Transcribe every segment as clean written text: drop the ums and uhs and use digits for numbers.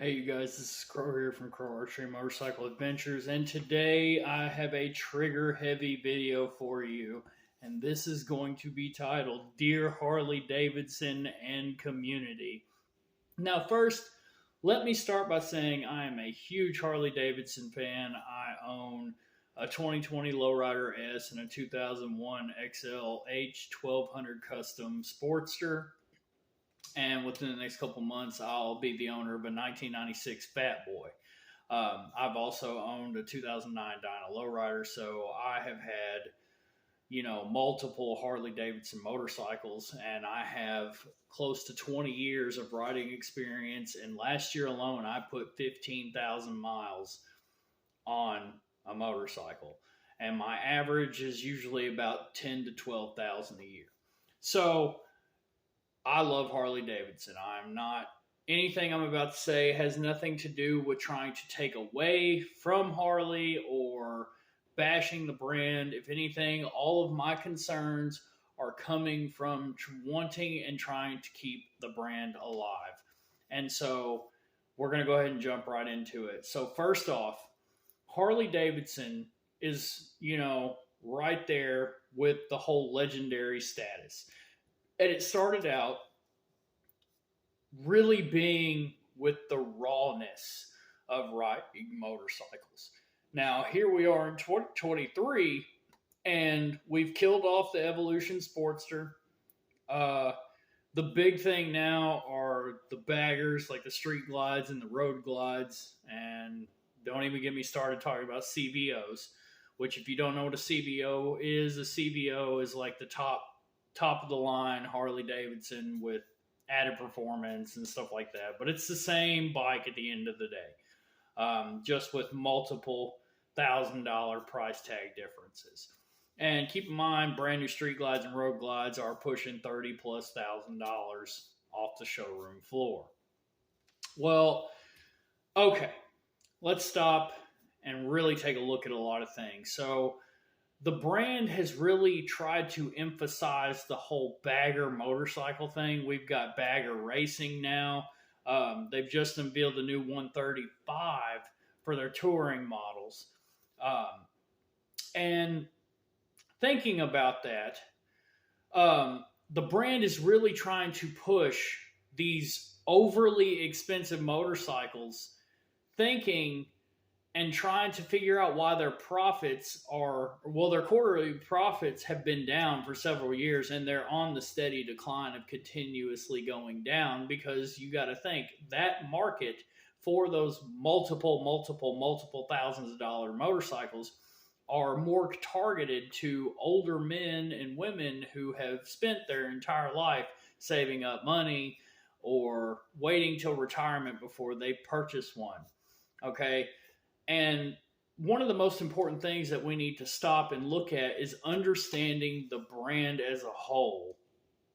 Hey you guys, this is Crow here from Crow Archery Motorcycle Adventures, and today I have a trigger heavy video for you, and this is going to be titled Dear Harley Davidson and Community. Now, first, let me start by saying I am a huge Harley Davidson fan. I own a 2020 Lowrider S and a 2001 XL H1200 Custom Sportster, and within the next couple months, I'll be the owner of a 1996 Fat Boy. I've also owned a 2009 Dyna Lowrider, so I have had multiple Harley Davidson motorcycles, and I have close to 20 years of riding experience. And last year alone, I put 15,000 miles on a motorcycle, and my average is usually about 10 to 12,000 a year. So I love Harley Davidson. I'm not Anything I'm about to say has nothing to do with trying to take away from Harley or bashing the brand. If anything, all of my concerns are coming from wanting and trying to keep the brand alive. And so we're going to go ahead and jump right into it. So, first off, Harley Davidson is, right there with the whole legendary status. And it started out really being with the rawness of riding motorcycles. Now, here we are in 2023, and we've killed off the Evolution Sportster. The big thing now are the baggers, like the street glides and the road glides. And don't even get me started talking about CVOs, which, if you don't know what a CVO is like the top of the line Harley Davidson with added performance and stuff like that. But it's the same bike at the end of the day, just with multiple $1,000 price tag differences. And keep in mind, brand new street glides and road glides are pushing $30+ thousand off the showroom floor. Well, okay, let's stop and really take a look at a lot of things. So the brand has really tried to emphasize the whole bagger motorcycle thing. We've got bagger racing now. They've just unveiled the new 135 for their touring models. And thinking about that, the brand is really trying to push these overly expensive motorcycles, thinking and trying to figure out why their their quarterly profits have been down for several years, and they're on the steady decline of continuously going down, because you got to think that market for those multiple thousands of dollar motorcycles are more targeted to older men and women who have spent their entire life saving up money or waiting till retirement before they purchase one. Okay. And one of the most important things that we need to stop and look at is understanding the brand as a whole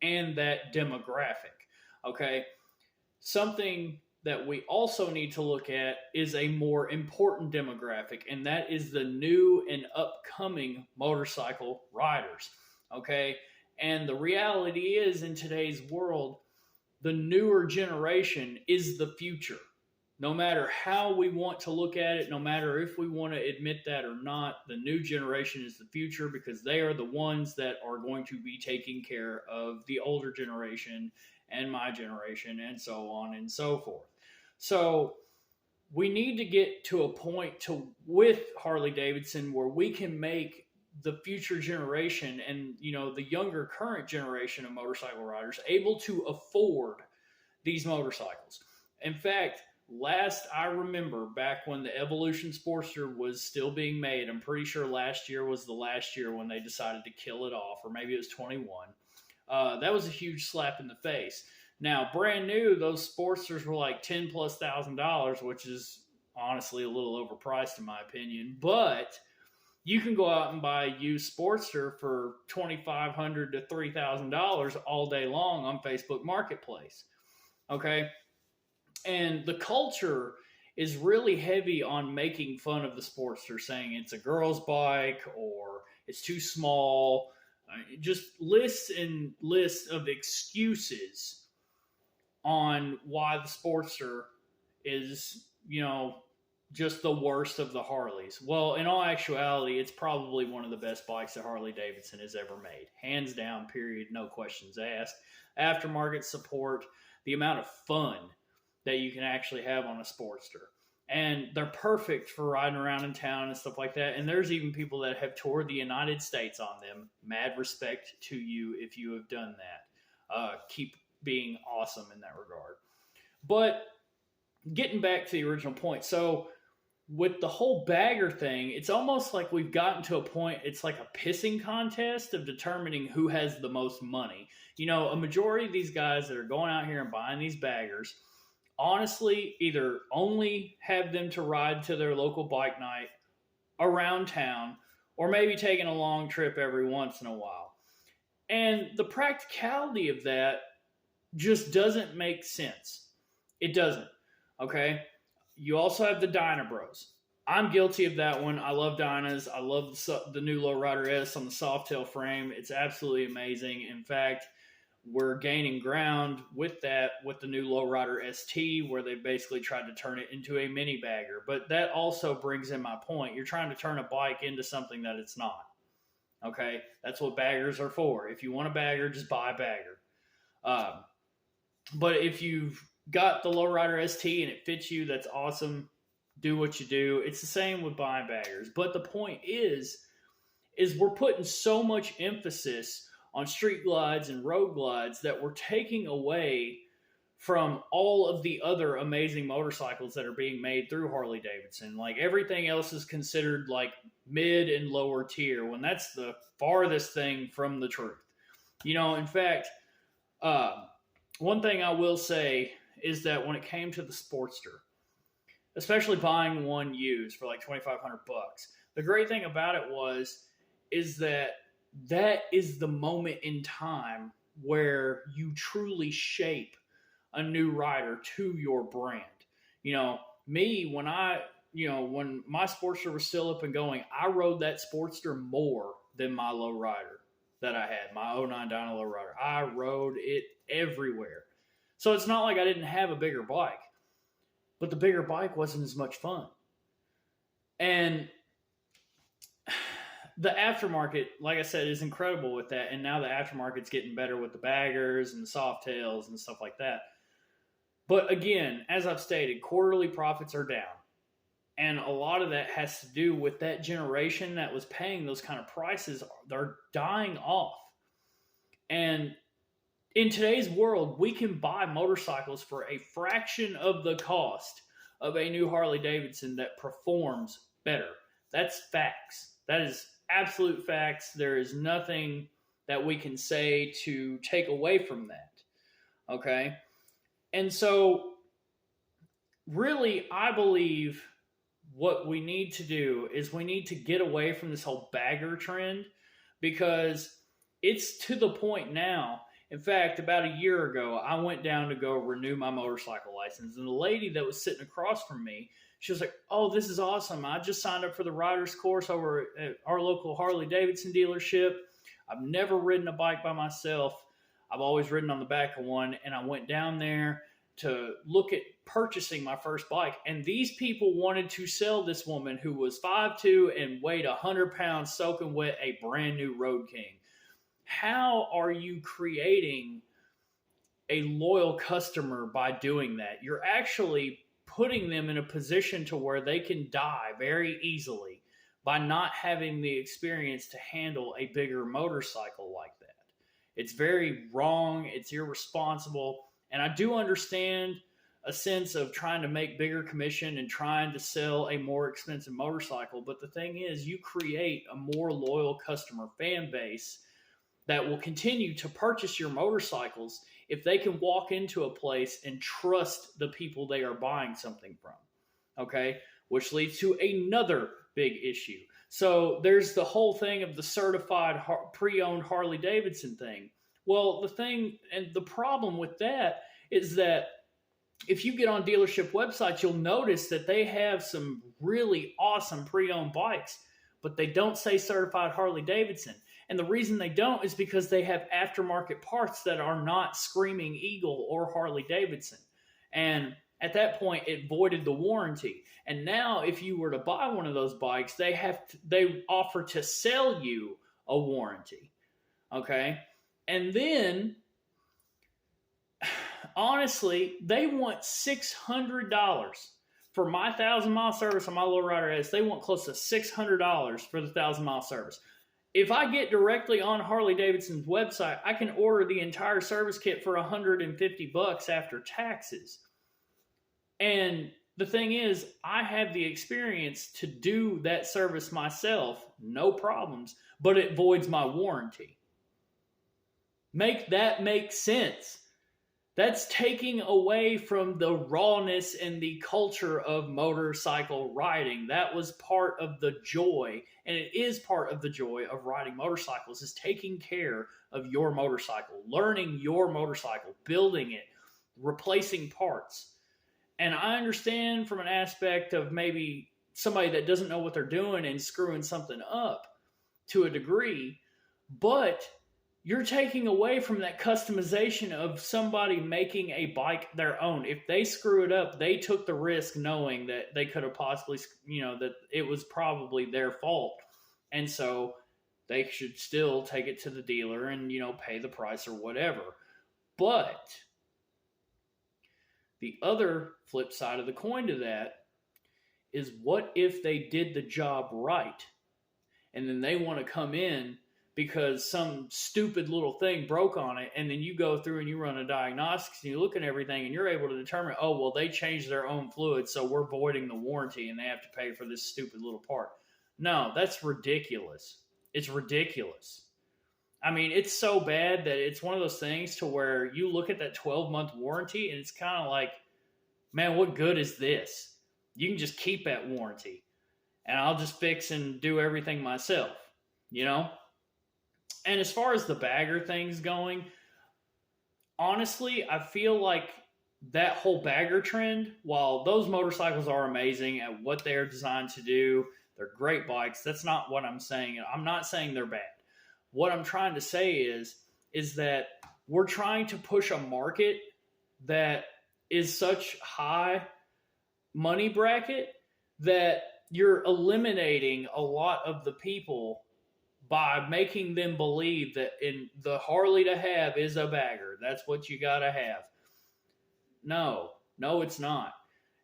and that demographic. Okay. Something that we also need to look at is a more important demographic, and that is the new and upcoming motorcycle riders. Okay. And the reality is, in today's world, the newer generation is the future. No matter how we want to look at it, no matter if we want to admit that or not, the new generation is the future, because they are the ones that are going to be taking care of the older generation and my generation and so on and so forth. So we need to get to a point with Harley Davidson where we can make the future generation and the younger current generation of motorcycle riders able to afford these motorcycles. In fact, last I remember, back when the Evolution Sportster was still being made, I'm pretty sure last year was the last year when they decided to kill it off, or maybe it was 21. That was a huge slap in the face. Now, brand new, those Sportsters were like $10+ thousand, which is honestly a little overpriced in my opinion. But you can go out and buy a used Sportster for $2,500 to $3,000 all day long on Facebook Marketplace. Okay. And the culture is really heavy on making fun of the Sportster, saying it's a girl's bike or it's too small. Just lists and lists of excuses on why the Sportster is, just the worst of the Harleys. Well, in all actuality, it's probably one of the best bikes that Harley Davidson has ever made. Hands down, period, no questions asked. Aftermarket support, the amount of fun that you can actually have on a Sportster. And they're perfect for riding around in town and stuff like that. And there's even people that have toured the United States on them. Mad respect to you if you have done that. Keep being awesome in that regard. But getting back to the original point. So with the whole bagger thing, it's almost like we've gotten to a point, it's like a pissing contest of determining who has the most money. A majority of these guys that are going out here and buying these baggers, honestly, either only have them to ride to their local bike night around town, or maybe taking a long trip every once in a while. And the practicality of that just doesn't make sense. It doesn't. Okay? You also have the Dyna Bros. I'm guilty of that one. I love Dynas. I love the new Lowrider S on the Softail frame. It's absolutely amazing. In fact, we're gaining ground with that with the new Lowrider ST, where they basically tried to turn it into a mini bagger. But that also brings in my point. You're trying to turn a bike into something that it's not. Okay? That's what baggers are for. If you want a bagger, just buy a bagger. But if you've got the Lowrider ST and it fits you, that's awesome. Do what you do. It's the same with buying baggers. But the point is we're putting so much emphasis on street glides and road glides that we're taking away from all of the other amazing motorcycles that are being made through Harley Davidson. Like, everything else is considered like mid and lower tier, when that's the farthest thing from the truth. In fact, one thing I will say is that when it came to the Sportster, especially buying one used for like $2,500, the great thing about it is that is the moment in time where you truly shape a new rider to your brand. Me, when when my Sportster was still up and going, I rode that Sportster more than my lowrider that I had, my '09 Dyna lowrider. I rode it everywhere. So it's not like I didn't have a bigger bike, but the bigger bike wasn't as much fun. And the aftermarket, like I said, is incredible with that. And now the aftermarket's getting better with the baggers and the Softails and stuff like that. But again, as I've stated, quarterly profits are down. And a lot of that has to do with that generation that was paying those kind of prices. They're dying off. And in today's world, we can buy motorcycles for a fraction of the cost of a new Harley Davidson that performs better. That's facts. That is absolute facts. There is nothing that we can say to take away from that. Okay? And so, really, I believe what we need to do is we need to get away from this whole bagger trend, because it's to the point now. In fact, about a year ago, I went down to go renew my motorcycle license, and the lady that was sitting across from me, she was like, "Oh, this is awesome. I just signed up for the rider's course over at our local Harley Davidson dealership. I've never ridden a bike by myself. I've always ridden on the back of one, and I went down there to look at purchasing my first bike, and these people wanted to sell this woman who was 5'2" and weighed 100 pounds soaking wet a brand new Road King. How are you creating a loyal customer by doing that? You're actually putting them in a position to where they can die very easily by not having the experience to handle a bigger motorcycle like that. It's very wrong. It's irresponsible. And I do understand a sense of trying to make bigger commission and trying to sell a more expensive motorcycle. But the thing is, you create a more loyal customer fan base that will continue to purchase your motorcycles if they can walk into a place and trust the people they are buying something from. Okay? Which leads to another big issue. So there's the whole thing of the certified pre-owned Harley Davidson thing. Well, the thing and the problem with that is that if you get on dealership websites, you'll notice that they have some really awesome pre-owned bikes, but they don't say certified Harley Davidson. And the reason they don't is because they have aftermarket parts that are not Screaming Eagle or Harley Davidson. And At that point, it voided the warranty. And now, if you were to buy one of those bikes, they offer to sell you a warranty. Okay, and then honestly, they want $600 for my 1,000-mile service on my lowrider S. They want close to $600 for the 1,000-mile service. If I get directly on Harley Davidson's website, I can order the entire service kit for $150 after taxes. And the thing is, I have the experience to do that service myself, no problems, but it voids my warranty. Make that make sense. That's taking away from the rawness and the culture of motorcycle riding. That was part of the joy, and it is part of the joy of riding motorcycles, is taking care of your motorcycle, learning your motorcycle, building it, replacing parts. And I understand from an aspect of maybe somebody that doesn't know what they're doing and screwing something up to a degree, but you're taking away from that customization of somebody making a bike their own. If they screw it up, they took the risk knowing that they could have possibly, that it was probably their fault. And so they should still take it to the dealer and, pay the price or whatever. But the other flip side of the coin to that is, what if they did the job right and then they want to come in because some stupid little thing broke on it, and then you go through and you run a diagnostics and you look at everything and you're able to determine, oh, well, they changed their own fluid, so we're voiding the warranty and they have to pay for this stupid little part. No, that's ridiculous. It's ridiculous. I mean, it's so bad that it's one of those things to where you look at that 12-month warranty and it's kind of like, man, what good is this? You can just keep that warranty and I'll just fix and do everything myself, And as far as the bagger thing's going, honestly, I feel like that whole bagger trend, while those motorcycles are amazing at what they're designed to do, they're great bikes. That's not what I'm saying. I'm not saying they're bad. What I'm trying to say is that we're trying to push a market that is such high money bracket that you're eliminating a lot of the people by making them believe that in the Harley to have is a bagger. That's what you got to have. No, it's not.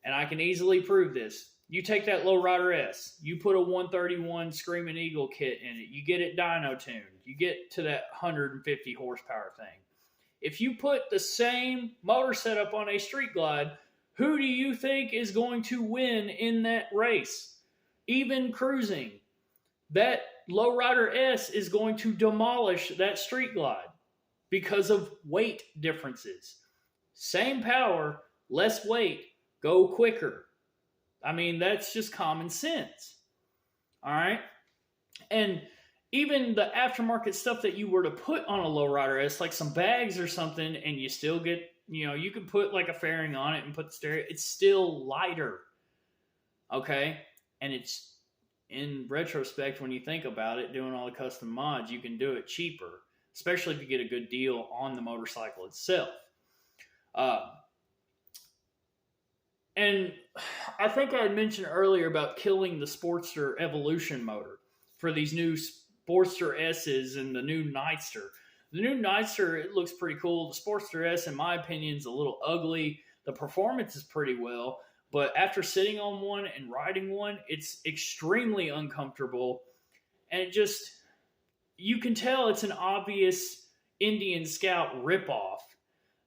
And I can easily prove this. You take that Lowrider S, you put a 131 Screaming Eagle kit in it, you get it dyno tuned, you get to that 150 horsepower thing. If you put the same motor setup on a Street Glide, who do you think is going to win in that race? Even cruising. That Lowrider S is going to demolish that Street Glide because of weight differences. Same power, less weight, go quicker. I mean, that's just common sense. All right? And even the aftermarket stuff that you were to put on a Lowrider S, like some bags or something, and you still get, you can put like a fairing on it and put the stereo, it's still lighter. Okay? And it's, in retrospect, when you think about it, doing all the custom mods, you can do it cheaper, especially if you get a good deal on the motorcycle itself. And I think I had mentioned earlier about killing the Sportster Evolution motor for these new Sportster S's and the new Nightster. The new Nightster, it looks pretty cool. The Sportster S, in my opinion, is a little ugly. The performance is pretty well. But after sitting on one and riding one, it's extremely uncomfortable. And it just, you can tell it's an obvious Indian Scout ripoff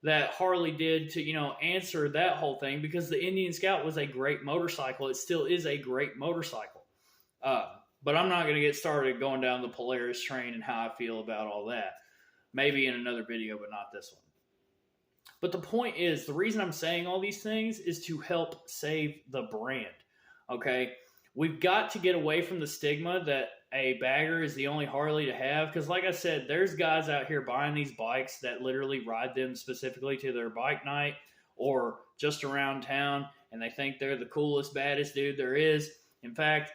that Harley did to, answer that whole thing, because the Indian Scout was a great motorcycle. It still is a great motorcycle. But I'm not going to get started going down the Polaris train and how I feel about all that. Maybe in another video, but not this one. But the point is, the reason I'm saying all these things is to help save the brand, okay? We've got to get away from the stigma that a bagger is the only Harley to have, because like I said, there's guys out here buying these bikes that literally ride them specifically to their bike night or just around town, and they think they're the coolest, baddest dude there is. In fact,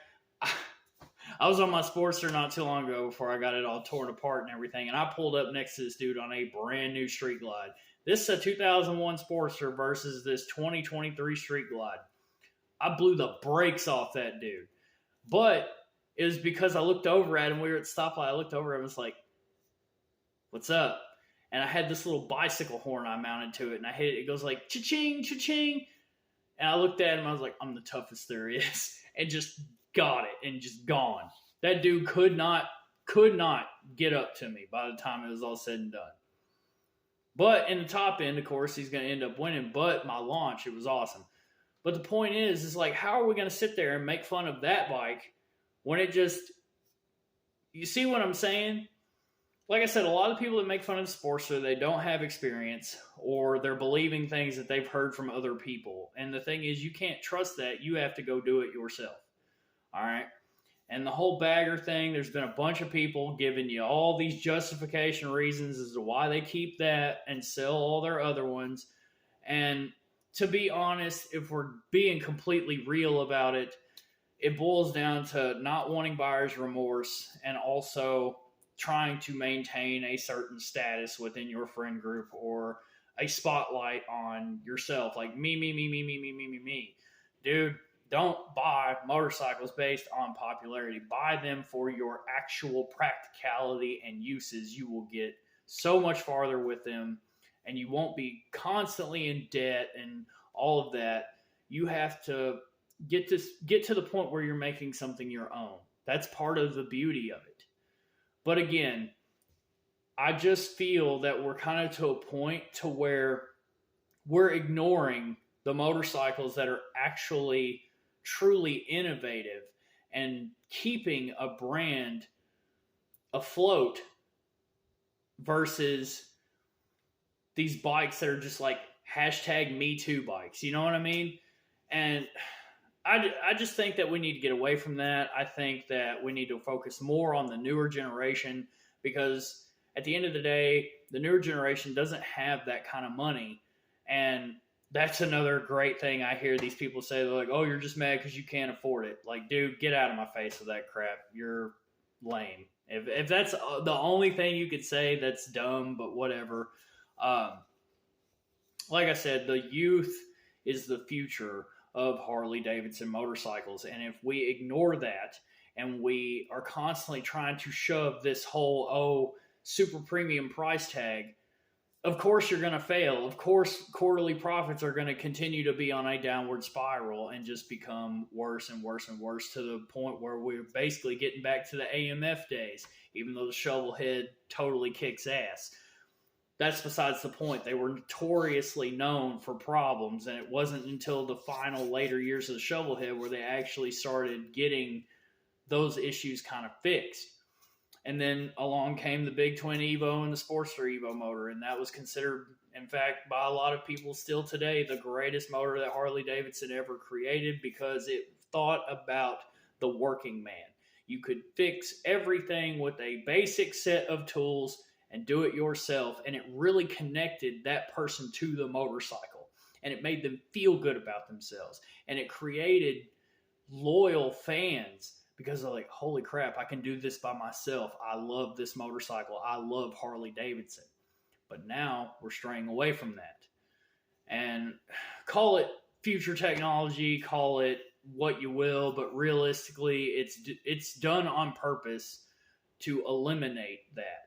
I was on my Sportster not too long ago before I got it all torn apart and everything, and I pulled up next to this dude on a brand new Street Glide. This is a 2001 Sportster versus this 2023 Street Glide. I blew the brakes off that dude. But it was because I looked over at him. We were at the stoplight. I looked over at him and was like, what's up? And I had this little bicycle horn I mounted to it, and I hit it. It goes like, cha-ching, cha-ching. And I looked at him. I was like, I'm the toughest there is. And just got it and just gone. That dude could not get up to me by the time it was all said and done. But in the top end, of course, he's going to end up winning. But my launch, it was awesome. But the point is like, how are we going to sit there and make fun of that bike when it just, you see what I'm saying? Like I said, a lot of people that make fun of the Sportster, they don't have experience, or they're believing things that they've heard from other people. And the thing is, you can't trust that. You have to go do it yourself. All right? And the whole bagger thing, there's been a bunch of people giving you all these justification reasons as to why they keep that and sell all their other ones. And to be honest, if we're being completely real about it, it boils down to not wanting buyer's remorse and also trying to maintain a certain status within your friend group or a spotlight on yourself. Like me. Dude, don't buy motorcycles based on popularity. Buy them for your actual practicality and uses. You will get so much farther with them, and you won't be constantly in debt and all of that. You have to get to the point where you're making something your own. That's part of the beauty of it. But again, I just feel that we're kind of to a point to where we're ignoring the motorcycles that are actually truly innovative and keeping a brand afloat versus these bikes that are just like hashtag Me Too bikes. You know what I mean? And I just think that we need to get away from that. I think that we need to focus more on the newer generation, because at the end of the day, the newer generation doesn't have that kind of money. And that's another great thing I hear these people say. They're like, oh, you're just mad because you can't afford it. Like, dude, get out of my face with that crap. You're lame. If that's the only thing you could say, that's dumb, but whatever. Like I said, the youth is the future of Harley Davidson motorcycles. And if we ignore that and we are constantly trying to shove this whole, super premium price tag, of course you're going to fail. Of course, quarterly profits are going to continue to be on a downward spiral and just become worse and worse and worse, to the point where we're basically getting back to the AMF days, even though the shovel head totally kicks ass. That's besides the point. They were notoriously known for problems, and it wasn't until the final later years of the shovelhead where they actually started getting those issues kind of fixed. And then along came the Big Twin Evo and the Sportster Evo motor, and that was considered, in fact, by a lot of people still today, the greatest motor that Harley Davidson ever created, because it thought about the working man. You could fix everything with a basic set of tools and do it yourself, and it really connected that person to the motorcycle, and it made them feel good about themselves, and it created loyal fans because they're like, holy crap, I can do this by myself. I love this motorcycle. I love Harley Davidson. But now we're straying away from that, and call it future technology, call it what you will, but realistically it's done on purpose to eliminate that.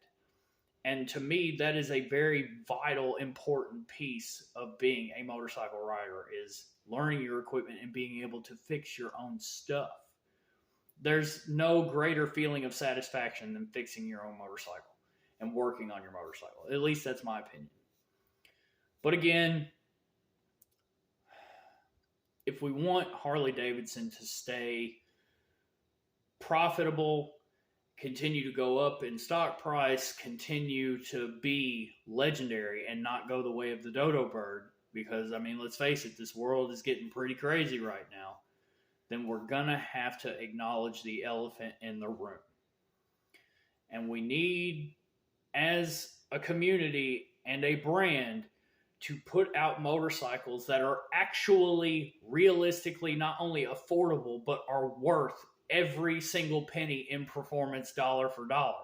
And to me, that is a very vital, important piece of being a motorcycle rider, is learning your equipment and being able to fix your own stuff. There's no greater feeling of satisfaction than fixing your own motorcycle and working on your motorcycle. At least that's my opinion. But again, if we want Harley Davidson to stay profitable, continue to go up in stock price, continue to be legendary, and not go the way of the dodo bird, because, I mean, let's face it, this world is getting pretty crazy right now, then we're going to have to acknowledge the elephant in the room. And we need, as a community and a brand, to put out motorcycles that are actually, realistically, not only affordable, but are worth every single penny in performance, dollar for dollar.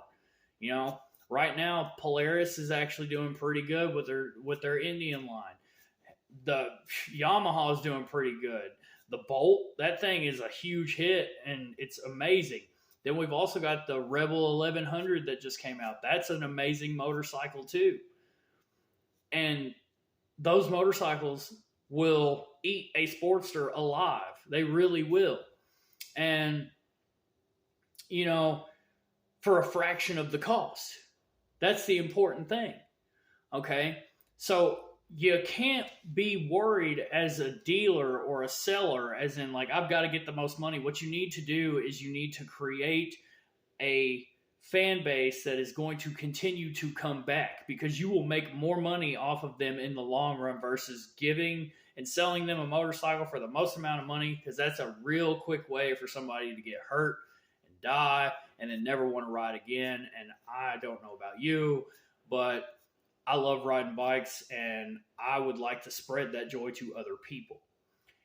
You know, Right now, Polaris is actually doing pretty good with their Indian line. The Yamaha is doing pretty good. The Bolt, that thing is a huge hit and it's amazing. Then we've also got the Rebel 1100 that just came out. That's an amazing motorcycle too. And those motorcycles will eat a Sportster alive. They really will. And, you know, for a fraction of the cost. That's the important thing. Okay? So you can't be worried as a dealer or a seller, as in, like, I've got to get the most money. What you need to do is you need to create a fan base that is going to continue to come back, because you will make more money off of them in the long run versus giving and selling them a motorcycle for the most amount of money, because that's a real quick way for somebody to get hurt and die and then never want to ride again. And I don't know about you, but I love riding bikes and I would like to spread that joy to other people.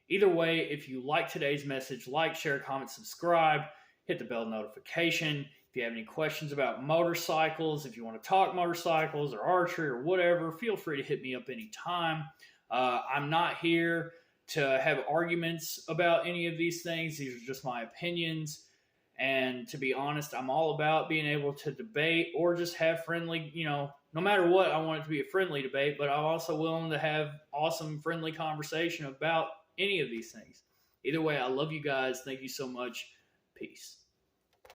Either way, if you like today's message, like, share, comment, subscribe, hit the bell notification. If you have any questions about motorcycles, if you want to talk motorcycles or archery or whatever, feel free to hit me up anytime. I'm not here to have arguments about any of these things. These are just my opinions. And to be honest, I'm all about being able to debate or just have friendly, no matter what, I want it to be a friendly debate, but I'm also willing to have awesome, friendly conversation about any of these things. Either way, I love you guys. Thank you so much. Peace.